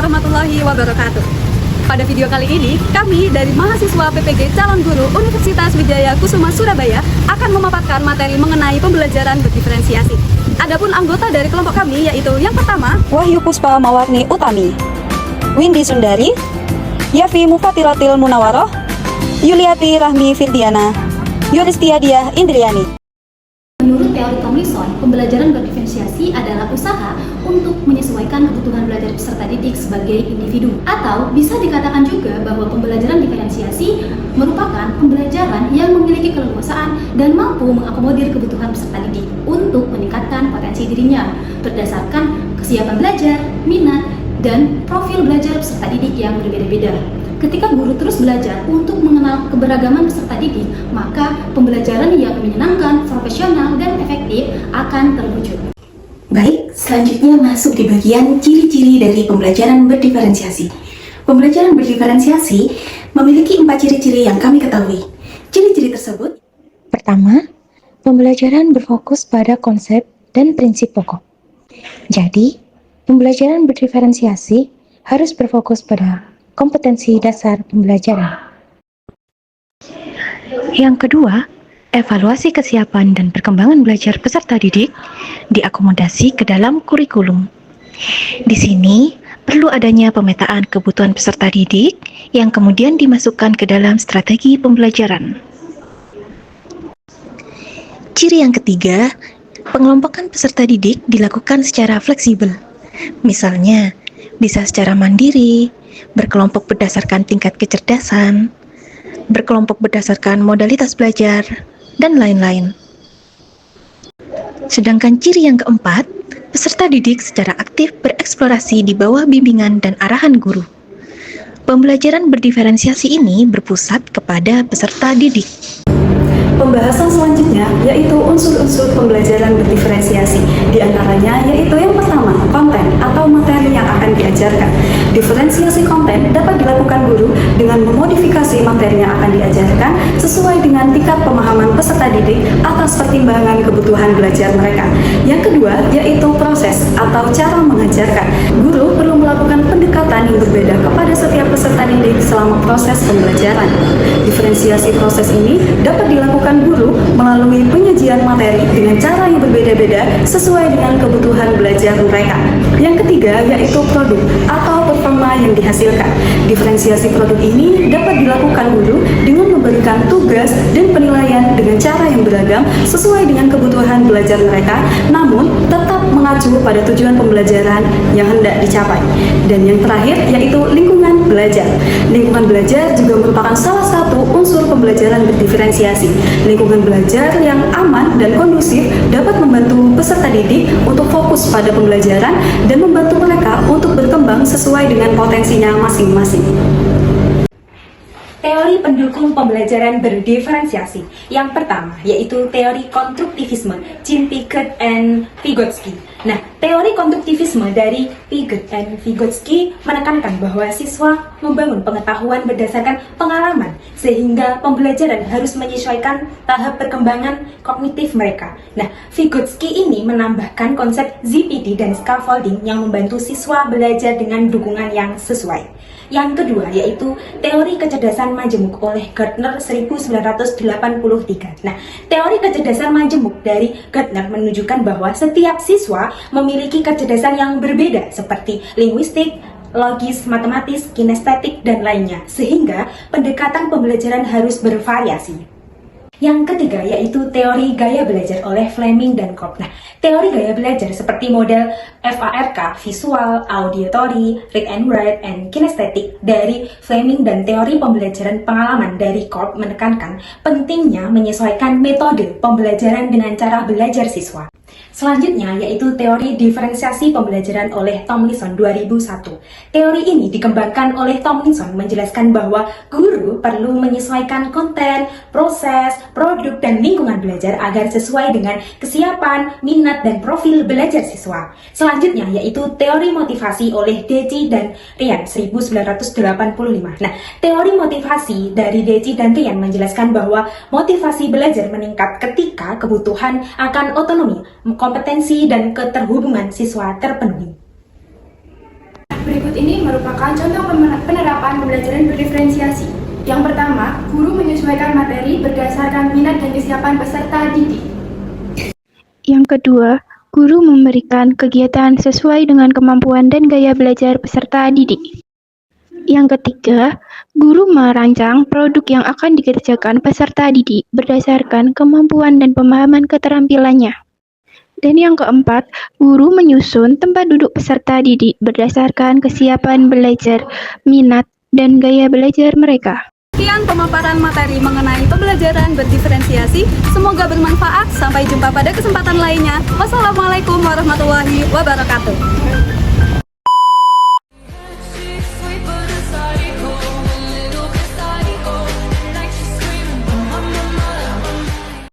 warahmatullahi wabarakatuh. Pada video kali ini, kami dari mahasiswa PPG Calon Guru Universitas Wijaya Kusuma Surabaya akan memaparkan materi mengenai pembelajaran berdiferensiasi. Adapun anggota dari kelompok kami yaitu yang pertama, Wahyu Puspa Mawarni Utami, Windy Sundari, Yafi Mufatilatil Munawaroh, Yuliati Rahmi Firdiana, Yuristiadia Indriani. Menurut teori Tomlinson, pembelajaran berdiferensiasi adalah usaha untuk menyesuaikan kebutuhan belajar peserta didik sebagai individu. Atau bisa dikatakan juga bahwa pembelajaran diferensiasi merupakan pembelajaran yang memiliki keleluasaan dan mampu mengakomodir kebutuhan peserta didik untuk meningkatkan potensi dirinya berdasarkan kesiapan belajar, minat, dan profil belajar peserta didik yang berbeda-beda. Ketika guru terus belajar untuk mengenal keberagaman peserta didik, maka pembelajaran yang menyenangkan, profesional, dan efektif akan terwujud. Baik, selanjutnya masuk di bagian ciri-ciri dari pembelajaran berdiferensiasi. Pembelajaran berdiferensiasi memiliki 4 ciri-ciri yang kami ketahui. Ciri-ciri tersebut: pertama, pembelajaran berfokus pada konsep dan prinsip pokok. Jadi, pembelajaran berdiferensiasi harus berfokus pada kompetensi dasar pembelajaran. Yang kedua, evaluasi kesiapan dan perkembangan belajar peserta didik diakomodasi ke dalam kurikulum. Di sini, perlu adanya pemetaan kebutuhan peserta didik yang kemudian dimasukkan ke dalam strategi pembelajaran. Ciri yang ketiga, pengelompokan peserta didik dilakukan secara fleksibel. Misalnya, bisa secara mandiri, berkelompok berdasarkan tingkat kecerdasan, berkelompok berdasarkan modalitas belajar, dan lain-lain. Sedangkan ciri yang keempat, peserta didik secara aktif bereksplorasi di bawah bimbingan dan arahan guru. Pembelajaran berdiferensiasi ini berpusat kepada peserta didik. pembahasan selanjutnya yaitu unsur-unsur pembelajaran berdiferensiasi. Di antaranya yaitu yang pertama, konten atau materi yang akan diajarkan. Diferensiasi konten dapat dilakukan guru dengan memodifikasi materi yang akan diajarkan sesuai dengan tingkat pemahaman peserta didik atas pertimbangan kebutuhan belajar mereka. Yang kedua yaitu proses atau cara mengajarkan. Guru perlu melakukan pendekatan yang berbeda kepada setiap peserta didik selama proses pembelajaran. Diferensiasi proses ini dapat dilakukan guru melalui penyajian materi dengan cara yang berbeda-beda sesuai dengan kebutuhan belajar mereka. Yang ketiga yaitu produk atau performa yang dihasilkan. Diferensiasi produk ini dapat dilakukan guru dengan memberikan tugas dan penilaian dengan cara yang beragam sesuai dengan kebutuhan belajar mereka, namun tetap mengacu pada tujuan pembelajaran yang hendak dicapai. Dan yang terakhir yaitu lingkungan belajar. Lingkungan belajar juga merupakan salah satu unsur pembelajaran berdiferensiasi. Lingkungan belajar yang aman dan kondusif dapat membantu peserta didik untuk fokus pada pembelajaran dan membantu mereka untuk berkembang sesuai dengan potensinya masing-masing. Teori pendukung pembelajaran berdiferensiasi. Yang pertama yaitu teori konstruktivisme, Jean-Piaget and Vygotsky. Nah, teori konstruktivisme dari Piaget and Vygotsky menekankan bahwa siswa membangun pengetahuan berdasarkan pengalaman, sehingga pembelajaran harus menyesuaikan tahap perkembangan kognitif mereka. Nah, Vygotsky ini menambahkan konsep ZPD dan scaffolding yang membantu siswa belajar dengan dukungan yang sesuai. Yang kedua yaitu teori kecerdasan majemuk oleh Gardner 1983. Nah, teori kecerdasan majemuk dari Gardner menunjukkan bahwa setiap siswa memiliki kecerdasan yang berbeda seperti linguistik, logis, matematis, kinestetik, dan lainnya, sehingga pendekatan pembelajaran harus bervariasi. Yang ketiga yaitu teori gaya belajar oleh Fleming dan Kolb. Nah, teori gaya belajar seperti model FARK, visual, auditory, read and write, and kinesthetic dari Fleming dan teori pembelajaran pengalaman dari Kolb menekankan pentingnya menyesuaikan metode pembelajaran dengan cara belajar siswa. Selanjutnya yaitu teori diferensiasi pembelajaran oleh Tomlinson 2001. Teori ini dikembangkan oleh Tomlinson menjelaskan bahwa guru perlu menyesuaikan konten, proses, produk, dan lingkungan belajar agar sesuai dengan kesiapan, minat, dan profil belajar siswa. Selanjutnya yaitu teori motivasi oleh Deci dan Ryan 1985. Nah, teori motivasi dari Deci dan Ryan menjelaskan bahwa motivasi belajar meningkat ketika kebutuhan akan otonomi, kompetensi, dan keterhubungan siswa terpenuhi. Berikut ini merupakan contoh penerapan pembelajaran berdiferensiasi. Yang pertama, guru menyesuaikan materi berdasarkan minat dan kesiapan peserta didik. Yang kedua, guru memberikan kegiatan sesuai dengan kemampuan dan gaya belajar peserta didik. Yang ketiga, guru merancang produk yang akan dikerjakan peserta didik berdasarkan kemampuan dan pemahaman keterampilannya. Dan yang keempat, guru menyusun tempat duduk peserta didik berdasarkan kesiapan belajar, minat, dan gaya belajar mereka. Sekian pemaparan materi mengenai pembelajaran berdiferensiasi. Semoga bermanfaat. Sampai jumpa pada kesempatan lainnya. Wassalamualaikum warahmatullahi wabarakatuh.